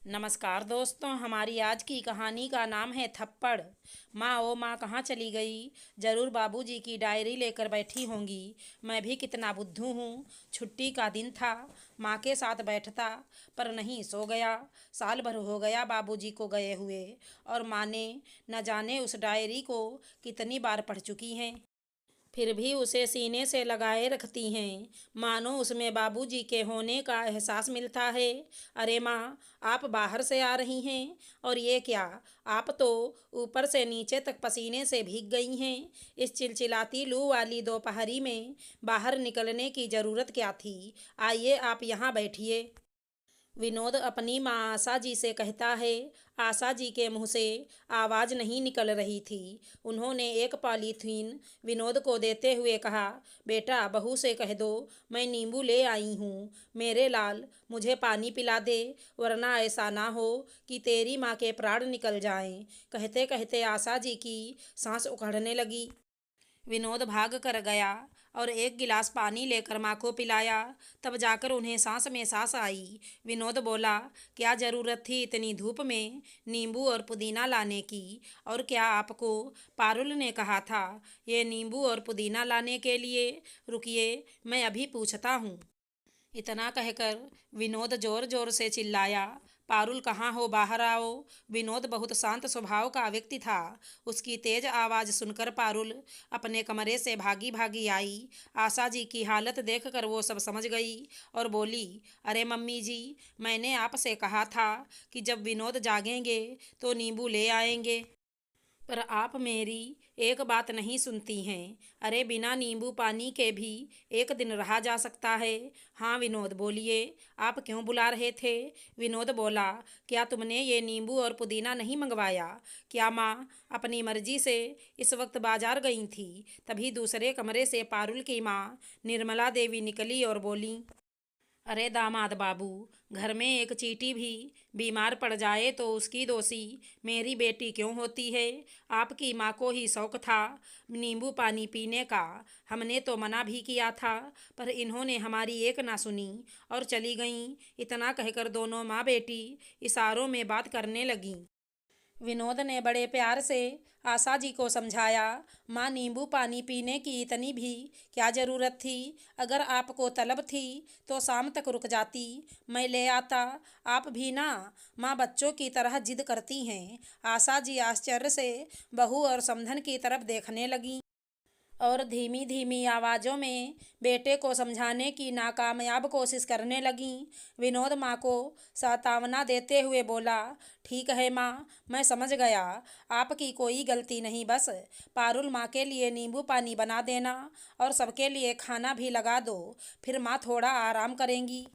नमस्कार दोस्तों, हमारी आज की कहानी का नाम है थप्पड़। माँ ओ माँ कहाँ चली गई? ज़रूर बाबूजी की डायरी लेकर बैठी होंगी। मैं भी कितना बुद्धू हूँ। छुट्टी का दिन था, माँ के साथ बैठता, पर नहीं, सो गया। साल भर हो गया बाबूजी को गए हुए, और माँ ने न जाने उस डायरी को कितनी बार पढ़ चुकी हैं। फिर भी उसे सीने से लगाए रखती हैं, मानो उसमें बाबूजी के होने का एहसास मिलता है। अरे माँ, आप बाहर से आ रही हैं, और ये क्या? आप तो ऊपर से नीचे तक पसीने से भीग गई हैं। इस चिलचिलाती लू वाली दोपहरी में बाहर निकलने की ज़रूरत क्या थी? आइए, आप यहाँ बैठिए। विनोद अपनी माँ आशा जी से कहता है। आशा जी के मुंह से आवाज़ नहीं निकल रही थी। उन्होंने एक पॉलीथीन विनोद को देते हुए कहा, बेटा, बहू से कह दो मैं नींबू ले आई हूँ। मेरे लाल, मुझे पानी पिला दे, वरना ऐसा ना हो कि तेरी माँ के प्राण निकल जाएं। कहते कहते आशा जी की सांस उखड़ने लगी। विनोद भाग कर गया और एक गिलास पानी लेकर माँ को पिलाया। तब जाकर उन्हें सांस में सांस आई। विनोद बोला, क्या ज़रूरत थी इतनी धूप में नींबू और पुदीना लाने की? और क्या आपको पारुल ने कहा था ये नींबू और पुदीना लाने के लिए? रुकिए, मैं अभी पूछता हूँ। इतना कहकर विनोद जोर जोर से चिल्लाया, पारुल कहाँ हो, बाहर आओ। विनोद बहुत शांत स्वभाव का व्यक्ति था। उसकी तेज आवाज़ सुनकर पारुल अपने कमरे से भागी भागी आई। आशा जी की हालत देखकर वो सब समझ गई और बोली, अरे मम्मी जी, मैंने आपसे कहा था कि जब विनोद जागेंगे तो नींबू ले आएंगे, पर आप मेरी एक बात नहीं सुनती हैं। अरे बिना नींबू पानी के भी एक दिन रहा जा सकता है। हाँ विनोद, बोलिए, आप क्यों बुला रहे थे? विनोद बोला, क्या तुमने ये नींबू और पुदीना नहीं मंगवाया? क्या माँ अपनी मर्जी से इस वक्त बाजार गई थी? तभी दूसरे कमरे से पारुल की माँ निर्मला देवी निकली और बोली, अरे दामाद बाबू, घर में एक चींटी भी बीमार पड़ जाए तो उसकी दोषी मेरी बेटी क्यों होती है? आपकी माँ को ही शौक था नींबू पानी पीने का। हमने तो मना भी किया था, पर इन्होंने हमारी एक ना सुनी और चली गईं। इतना कहकर दोनों माँ बेटी इशारों में बात करने लगीं। विनोद ने बड़े प्यार से आशा जी को समझाया, माँ, नींबू पानी पीने की इतनी भी क्या ज़रूरत थी? अगर आपको तलब थी तो शाम तक रुक जाती, मैं ले आता। आप भी ना माँ बच्चों की तरह जिद करती हैं। आशा जी आश्चर्य से बहू और समधन की तरफ देखने लगीं और धीमी धीमी आवाज़ों में बेटे को समझाने की नाकामयाब कोशिश करने लगीं। विनोद माँ को सांत्वना देते हुए बोला, ठीक है माँ, मैं समझ गया। आपकी कोई गलती नहीं, बस पारुल माँ के लिए नींबू पानी बना देना और सबके लिए खाना भी लगा दो, फिर माँ थोड़ा आराम करेंगी।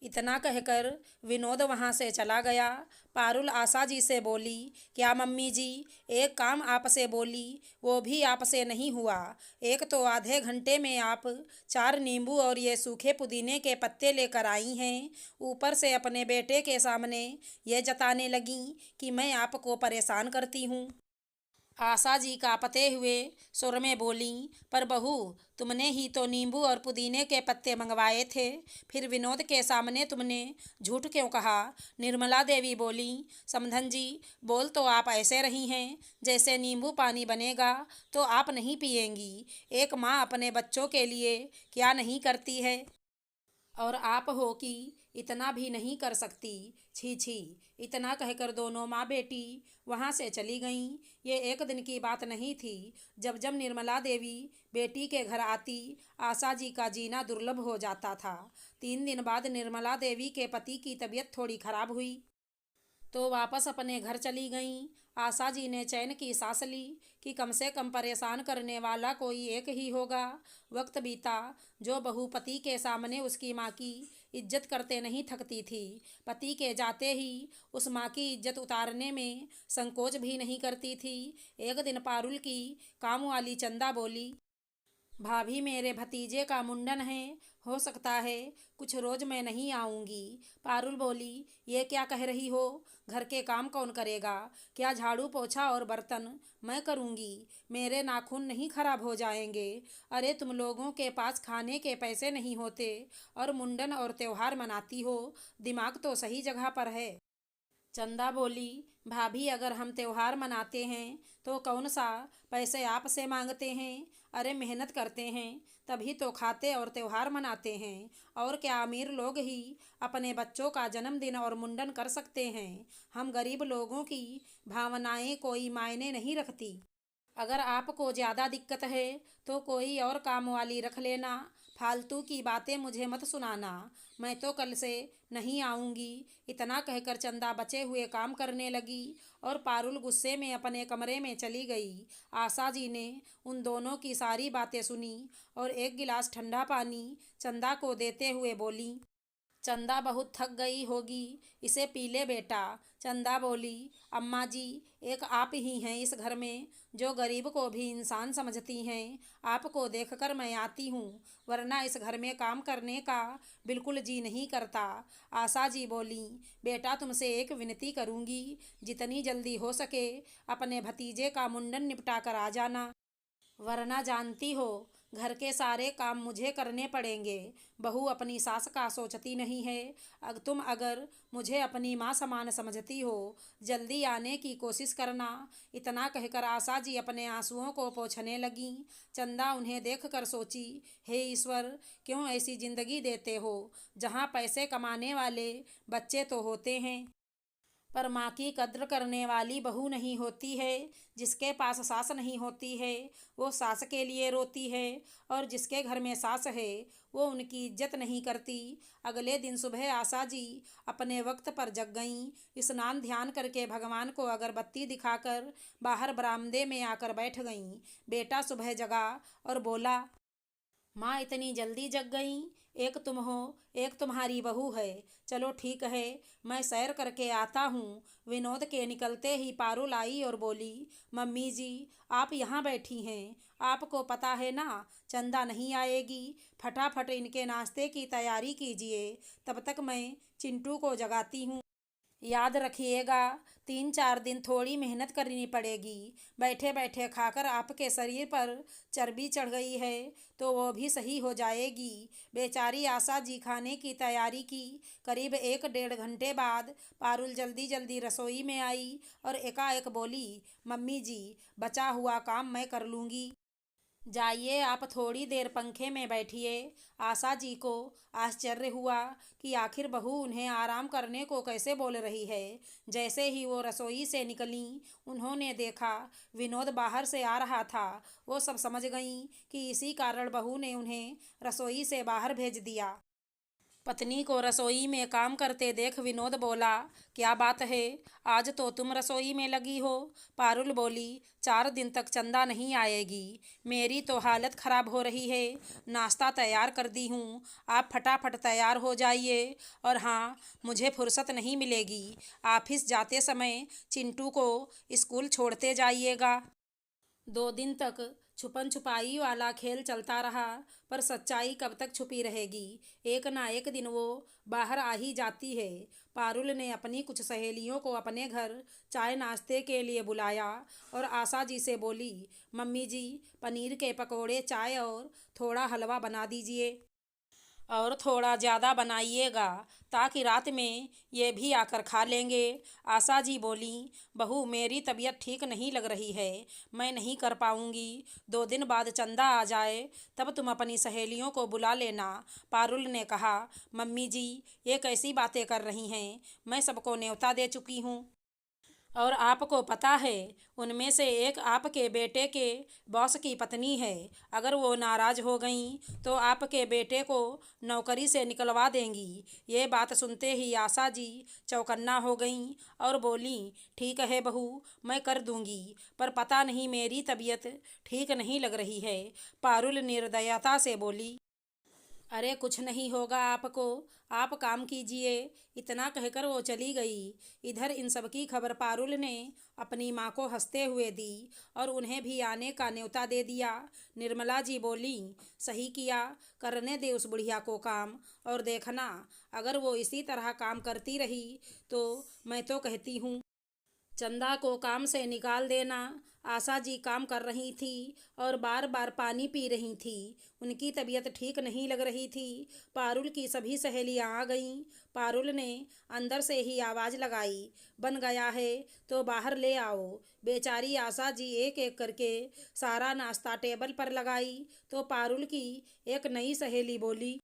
इतना कहकर विनोद वहाँ से चला गया। पारुल आशा जी से बोली, क्या मम्मी जी, एक काम आपसे बोली, वो भी आपसे नहीं हुआ। एक तो आधे घंटे में आप 4 नींबू और ये सूखे पुदीने के पत्ते लेकर आई हैं, ऊपर से अपने बेटे के सामने ये जताने लगी कि मैं आपको परेशान करती हूँ। आशा जी कांपते हुए सुर में बोली, पर बहू, तुमने ही तो नींबू और पुदीने के पत्ते मंगवाए थे, फिर विनोद के सामने तुमने झूठ क्यों कहा? निर्मला देवी बोली, समधन जी, बोल तो आप ऐसे रही हैं जैसे नींबू पानी बनेगा तो आप नहीं पिएंगी। एक माँ अपने बच्चों के लिए क्या नहीं करती है, और आप हो कि इतना भी नहीं कर सकती। छी छी। इतना कहकर दोनों माँ बेटी वहाँ से चली गईं। ये एक दिन की बात नहीं थी। जब जब निर्मला देवी बेटी के घर आती, आशा जी का जीना दुर्लभ हो जाता था। 3 दिन बाद निर्मला देवी के पति की तबीयत थोड़ी खराब हुई तो वापस अपने घर चली गईं। आशा जी ने चैन की सांस ली कि कम से कम परेशान करने वाला कोई एक ही होगा। वक्त बीता। जो बहू पति के सामने उसकी माँ की इज्जत करते नहीं थकती थी, पति के जाते ही उस माँ की इज्जत उतारने में संकोच भी नहीं करती थी। एक दिन पारुल की काम वाली चंदा बोली, भाभी, मेरे भतीजे का मुंडन है, हो सकता है कुछ रोज मैं नहीं आऊँगी। पारुल बोली, ये क्या कह रही हो? घर के काम कौन करेगा? क्या झाड़ू पोछा और बर्तन मैं करूँगी? मेरे नाखून नहीं खराब हो जाएंगे? अरे तुम लोगों के पास खाने के पैसे नहीं होते और मुंडन और त्योहार मनाती हो। दिमाग तो सही जगह पर है। चंदा बोली, भाभी अगर हम त्योहार मनाते हैं तो कौन सा पैसे आपसे मांगते हैं? अरे मेहनत करते हैं तभी तो खाते और त्योहार मनाते हैं। और क्या अमीर लोग ही अपने बच्चों का जन्मदिन और मुंडन कर सकते हैं? हम गरीब लोगों की भावनाएं कोई मायने नहीं रखती। अगर आपको ज़्यादा दिक्कत है तो कोई और काम वाली रख लेना। फालतू की बातें मुझे मत सुनाना। मैं तो कल से नहीं आऊँगी। इतना कहकर चंदा बचे हुए काम करने लगी और पारुल गुस्से में अपने कमरे में चली गई। आशा जी ने उन दोनों की सारी बातें सुनी और एक गिलास ठंडा पानी चंदा को देते हुए बोली, चंदा बहुत थक गई होगी, इसे पी ले बेटा। चंदा बोली, अम्मा जी, एक आप ही हैं इस घर में जो गरीब को भी इंसान समझती हैं। आपको देखकर मैं आती हूँ, वरना इस घर में काम करने का बिल्कुल जी नहीं करता। आशा जी बोली, बेटा तुमसे एक विनती करूँगी, जितनी जल्दी हो सके अपने भतीजे का मुंडन निपटा कर आ जाना, वरना जानती हो घर के सारे काम मुझे करने पड़ेंगे। बहू अपनी सास का सोचती नहीं है। तुम अगर मुझे अपनी माँ समान समझती हो, जल्दी आने की कोशिश करना। इतना कहकर आशा जी अपने आंसुओं को पोंछने लगीं। चंदा उन्हें देखकर सोची, हे ईश्वर, क्यों ऐसी जिंदगी देते हो जहाँ पैसे कमाने वाले बच्चे तो होते हैं पर माँ की कद्र करने वाली बहू नहीं होती है। जिसके पास सास नहीं होती है वो सास के लिए रोती है, और जिसके घर में सास है वो उनकी इज्जत नहीं करती। अगले दिन सुबह आशा जी अपने वक्त पर जग गईं। स्नान ध्यान करके भगवान को अगरबत्ती दिखाकर बाहर बरामदे में आकर बैठ गईं। बेटा सुबह जगा और बोला, माँ इतनी जल्दी जग गई? एक तुम हो, एक तुम्हारी बहू है। चलो ठीक है, मैं सैर करके आता हूँ। विनोद के निकलते ही पारुल आई और बोली, मम्मी जी, आप यहाँ बैठी हैं, आपको पता है ना चंदा नहीं आएगी। फटाफट इनके नाश्ते की तैयारी कीजिए, तब तक मैं चिंटू को जगाती हूँ। याद रखिएगा, 3-4 दिन थोड़ी मेहनत करनी पड़ेगी। बैठे बैठे खाकर आपके शरीर पर चर्बी चढ़ गई है तो वो भी सही हो जाएगी। बेचारी आशा जी खाने की तैयारी की। करीब 1-1.5 घंटे बाद पारुल जल्दी जल्दी रसोई में आई और एकाएक बोली, मम्मी जी, बचा हुआ काम मैं कर लूँगी, जाइए आप थोड़ी देर पंखे में बैठिए। आशा जी को आश्चर्य हुआ कि आखिर बहू उन्हें आराम करने को कैसे बोल रही है। जैसे ही वो रसोई से निकलीं, उन्होंने देखा विनोद बाहर से आ रहा था। वो सब समझ गईं कि इसी कारण बहू ने उन्हें रसोई से बाहर भेज दिया। पत्नी को रसोई में काम करते देख विनोद बोला, क्या बात है, आज तो तुम रसोई में लगी हो? पारुल बोली, 4 दिन तक चंदा नहीं आएगी, मेरी तो हालत खराब हो रही है। नाश्ता तैयार कर दी हूँ, आप फटाफट तैयार हो जाइए। और हाँ, मुझे फुर्सत नहीं मिलेगी। ऑफिस जाते समय चिंटू को स्कूल छोड़ते जाइएगा। 2 दिन तक छुपन छुपाई वाला खेल चलता रहा, पर सच्चाई कब तक छुपी रहेगी? एक ना एक दिन वो बाहर आ ही जाती है। पारुल ने अपनी कुछ सहेलियों को अपने घर चाय नाश्ते के लिए बुलाया और आशा जी से बोली, मम्मी जी, पनीर के पकोड़े, चाय और थोड़ा हलवा बना दीजिए, और थोड़ा ज़्यादा बनाइएगा ताकि रात में ये भी आकर खा लेंगे। आशा जी बोली, बहू मेरी तबीयत ठीक नहीं लग रही है, मैं नहीं कर पाऊँगी। 2 दिन बाद चंदा आ जाए तब तुम अपनी सहेलियों को बुला लेना। पारुल ने कहा, मम्मी जी, ये कैसी बातें कर रही हैं, मैं सबको न्योता दे चुकी हूँ। और आपको पता है उनमें से एक आपके बेटे के बॉस की पत्नी है। अगर वो नाराज़ हो गई तो आपके बेटे को नौकरी से निकलवा देंगी। ये बात सुनते ही आशा जी चौकन्ना हो गईं और बोली, ठीक है बहू, मैं कर दूंगी, पर पता नहीं मेरी तबीयत ठीक नहीं लग रही है। पारुल निर्दयता से बोली, अरे कुछ नहीं होगा आपको, आप काम कीजिए। इतना कहकर वो चली गई। इधर इन सब की खबर पारुल ने अपनी माँ को हंसते हुए दी और उन्हें भी आने का न्योता दे दिया। निर्मला जी बोली, सही किया, करने दे उस बुढ़िया को काम, और देखना अगर वो इसी तरह काम करती रही तो मैं तो कहती हूँ चंदा को काम से निकाल देना। आशा जी काम कर रही थी और बार बार पानी पी रही थी। उनकी तबीयत ठीक नहीं लग रही थी। पारुल की सभी सहेलियां आ गईं। पारुल ने अंदर से ही आवाज़ लगाई, बन गया है तो बाहर ले आओ। बेचारी आशा जी एक एक करके सारा नाश्ता टेबल पर लगाई तो पारुल की एक नई सहेली बोली,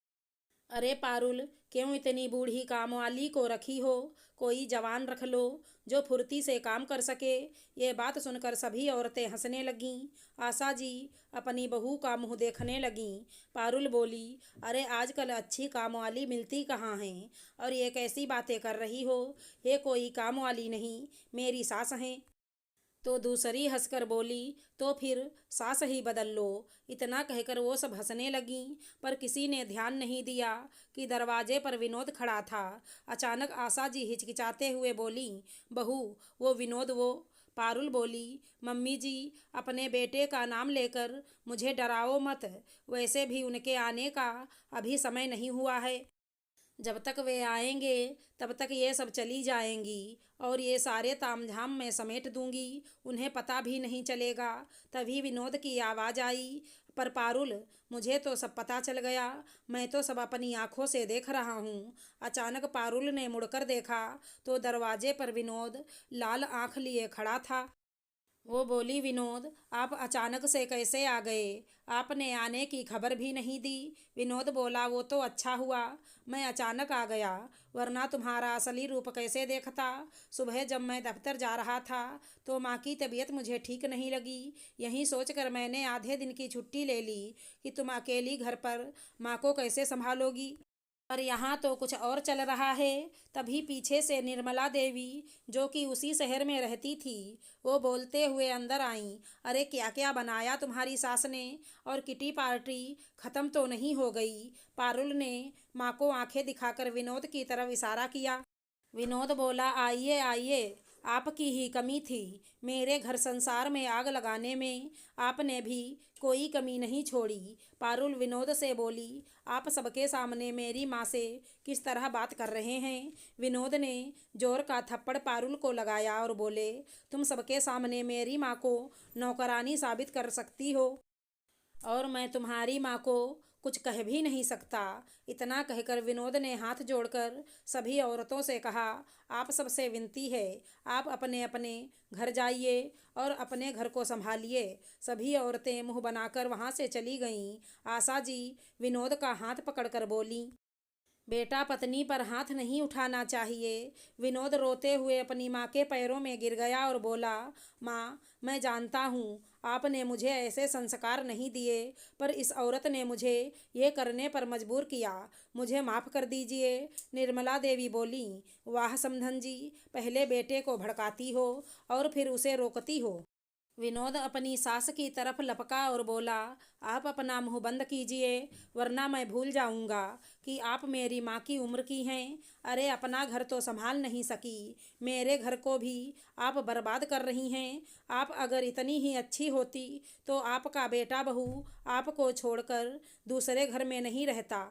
अरे पारुल, क्यों इतनी बूढ़ी कामवाली को रखी हो? कोई जवान रख लो जो फुर्ती से काम कर सके। ये बात सुनकर सभी औरतें हंसने लगीं। आशा जी अपनी बहू का मुंह देखने लगीं। पारुल बोली, अरे आजकल अच्छी कामवाली मिलती कहाँ हैं? और ये कैसी बातें कर रही हो? ये कोई कामवाली नहीं, मेरी सास हैं। तो दूसरी हंसकर बोली, तो फिर सास ही बदल लो। इतना कहकर वो सब हंसने लगीं, पर किसी ने ध्यान नहीं दिया कि दरवाजे पर विनोद खड़ा था। अचानक आशा जी हिचकिचाते हुए बोली, बहू, वो विनोद वो। पारुल बोली, मम्मी जी, अपने बेटे का नाम लेकर मुझे डराओ मत। वैसे भी उनके आने का अभी समय नहीं हुआ है। जब तक वे आएंगे तब तक ये सब चली जाएंगी और ये सारे तामझाम मैं समेट दूंगी, उन्हें पता भी नहीं चलेगा। तभी विनोद की आवाज़ आई, पर पारुल, मुझे तो सब पता चल गया, मैं तो सब अपनी आंखों से देख रहा हूँ। अचानक पारुल ने मुड़कर देखा तो दरवाजे पर विनोद लाल आंख लिए खड़ा था। वो बोली, विनोद, आप अचानक से कैसे आ गए? आपने आने की खबर भी नहीं दी। विनोद बोला, वो तो अच्छा हुआ मैं अचानक आ गया, वरना तुम्हारा असली रूप कैसे देखता। सुबह जब मैं दफ्तर जा रहा था तो माँ की तबीयत मुझे ठीक नहीं लगी। यही सोचकर मैंने आधे दिन की छुट्टी ले ली कि तुम अकेली घर पर माँ को कैसे संभालोगी। पर यहाँ तो कुछ और चल रहा है। तभी पीछे से निर्मला देवी, जो कि उसी शहर में रहती थी, वो बोलते हुए अंदर आईं, अरे क्या क्या बनाया तुम्हारी सास ने? और किटी पार्टी ख़त्म तो नहीं हो गई? पारुल ने माँ को आंखें दिखाकर विनोद की तरफ इशारा किया। विनोद बोला, आइए आइए, आपकी ही कमी थी। मेरे घर संसार में आग लगाने में आपने भी कोई कमी नहीं छोड़ी। पारुल विनोद से बोली, आप सबके सामने मेरी माँ से किस तरह बात कर रहे हैं? विनोद ने जोर का थप्पड़ पारुल को लगाया और बोले, तुम सबके सामने मेरी माँ को नौकरानी साबित कर सकती हो और मैं तुम्हारी माँ को कुछ कह भी नहीं सकता। इतना कहकर विनोद ने हाथ जोड़कर सभी औरतों से कहा, आप सबसे विनती है, आप अपने अपने घर जाइए और अपने घर को संभालिए। सभी औरतें मुंह बनाकर वहाँ से चली गईं। आशा जी विनोद का हाथ पकड़कर बोली, बेटा, पत्नी पर हाथ नहीं उठाना चाहिए। विनोद रोते हुए अपनी माँ के पैरों में गिर गया और बोला, माँ, मैं जानता हूँ आपने मुझे ऐसे संस्कार नहीं दिए, पर इस औरत ने मुझे ये करने पर मजबूर किया, मुझे माफ़ कर दीजिए। निर्मला देवी बोली, वाह समधन जी, पहले बेटे को भड़काती हो और फिर उसे रोकती हो। विनोद अपनी सास की तरफ लपका और बोला, आप अपना मुंह बंद कीजिए, वरना मैं भूल जाऊंगा कि आप मेरी माँ की उम्र की हैं। अरे अपना घर तो संभाल नहीं सकी, मेरे घर को भी आप बर्बाद कर रही हैं। आप अगर इतनी ही अच्छी होती तो आपका बेटा बहू आपको छोड़कर दूसरे घर में नहीं रहता।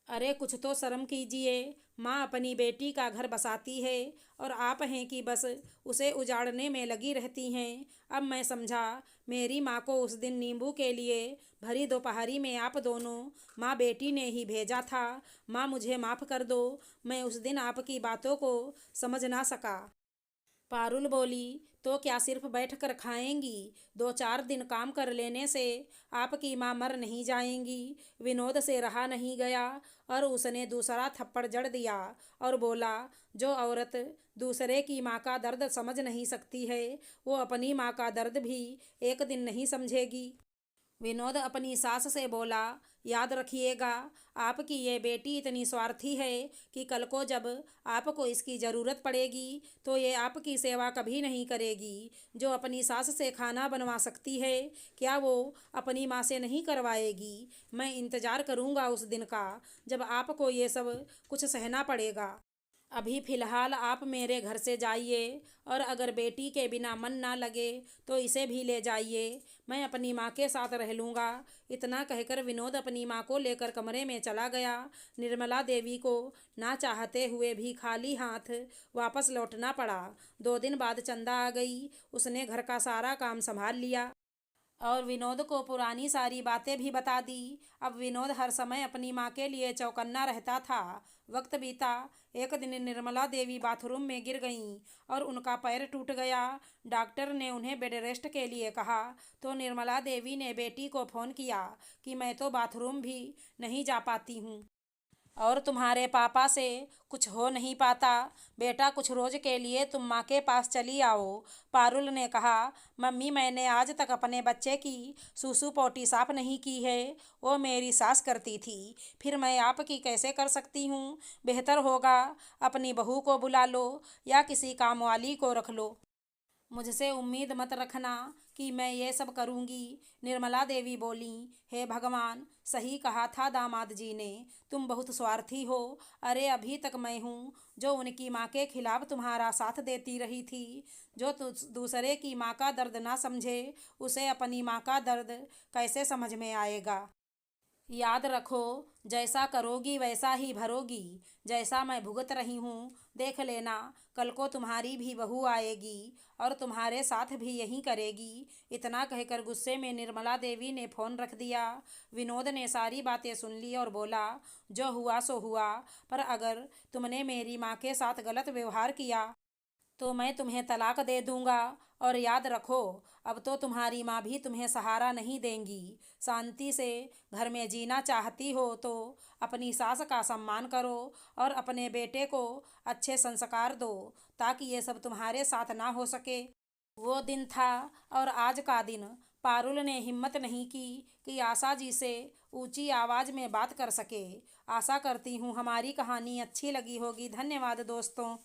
अरे कुछ तो शर्म कीजिए। माँ अपनी बेटी का घर बसाती है और आप हैं कि बस उसे उजाड़ने में लगी रहती हैं। अब मैं समझा, मेरी माँ को उस दिन नींबू के लिए भरी दोपहरी में आप दोनों माँ बेटी ने ही भेजा था। माँ मुझे माफ़ कर दो, मैं उस दिन आपकी बातों को समझ ना सका। पारुल बोली, तो क्या सिर्फ बैठकर खाएंगी? 2-4 दिन काम कर लेने से आपकी माँ मर नहीं जाएंगी। विनोद से रहा नहीं गया और उसने दूसरा थप्पड़ जड़ दिया और बोला, जो औरत दूसरे की माँ का दर्द समझ नहीं सकती है, वो अपनी माँ का दर्द भी एक दिन नहीं समझेगी। विनोद अपनी सास से बोला, याद रखिएगा, आपकी ये बेटी इतनी स्वार्थी है कि कल को जब आपको इसकी ज़रूरत पड़ेगी तो ये आपकी सेवा कभी नहीं करेगी। जो अपनी सास से खाना बनवा सकती है, क्या वो अपनी माँ से नहीं करवाएगी? मैं इंतज़ार करूँगा उस दिन का जब आपको ये सब कुछ सहना पड़ेगा। अभी फ़िलहाल आप मेरे घर से जाइए और अगर बेटी के बिना मन ना लगे तो इसे भी ले जाइए। मैं अपनी माँ के साथ रह लूँगा। इतना कहकर विनोद अपनी माँ को लेकर कमरे में चला गया। निर्मला देवी को ना चाहते हुए भी खाली हाथ वापस लौटना पड़ा। 2 दिन बाद चंदा आ गई। उसने घर का सारा काम संभाल लिया और विनोद को पुरानी सारी बातें भी बता दी। अब विनोद हर समय अपनी माँ के लिए चौकन्ना रहता था। वक्त बीता। एक दिन निर्मला देवी बाथरूम में गिर गईं और उनका पैर टूट गया। डॉक्टर ने उन्हें बेड रेस्ट के लिए कहा तो निर्मला देवी ने बेटी को फ़ोन किया कि मैं तो बाथरूम भी नहीं जा पाती हूँ और तुम्हारे पापा से कुछ हो नहीं पाता। बेटा, कुछ रोज के लिए तुम माँ के पास चली आओ। पारुल ने कहा, मम्मी, मैंने आज तक अपने बच्चे की सूसू पोटी साफ नहीं की है। वो मेरी सास करती थी, फिर मैं आपकी कैसे कर सकती हूँ। बेहतर होगा अपनी बहू को बुला लो या किसी कामवाली को रख लो। मुझसे उम्मीद मत रखना कि मैं ये सब करूंगी। निर्मला देवी बोली, हे भगवान, सही कहा था दामाद जी ने। तुम बहुत स्वार्थी हो। अरे अभी तक मैं हूँ जो उनकी माँ के खिलाफ तुम्हारा साथ देती रही थी। जो दूसरे की माँ का दर्द ना समझे उसे अपनी माँ का दर्द कैसे समझ में आएगा। याद रखो, जैसा करोगी वैसा ही भरोगी। जैसा मैं भुगत रही हूँ देख लेना, कल को तुम्हारी भी बहू आएगी और तुम्हारे साथ भी यही करेगी। इतना कहकर गुस्से में निर्मला देवी ने फ़ोन रख दिया। विनोद ने सारी बातें सुन ली और बोला, जो हुआ सो हुआ, पर अगर तुमने मेरी माँ के साथ गलत व्यवहार किया तो मैं तुम्हें तलाक दे दूंगा। और याद रखो, अब तो तुम्हारी माँ भी तुम्हें सहारा नहीं देंगी। शांति से घर में जीना चाहती हो तो अपनी सास का सम्मान करो और अपने बेटे को अच्छे संस्कार दो ताकि ये सब तुम्हारे साथ ना हो सके। वो दिन था और आज का दिन। पारुल ने हिम्मत नहीं की कि आशा जी से ऊंची आवाज़ में बात कर सके। आशा करती हूँ हमारी कहानी अच्छी लगी होगी। धन्यवाद दोस्तों।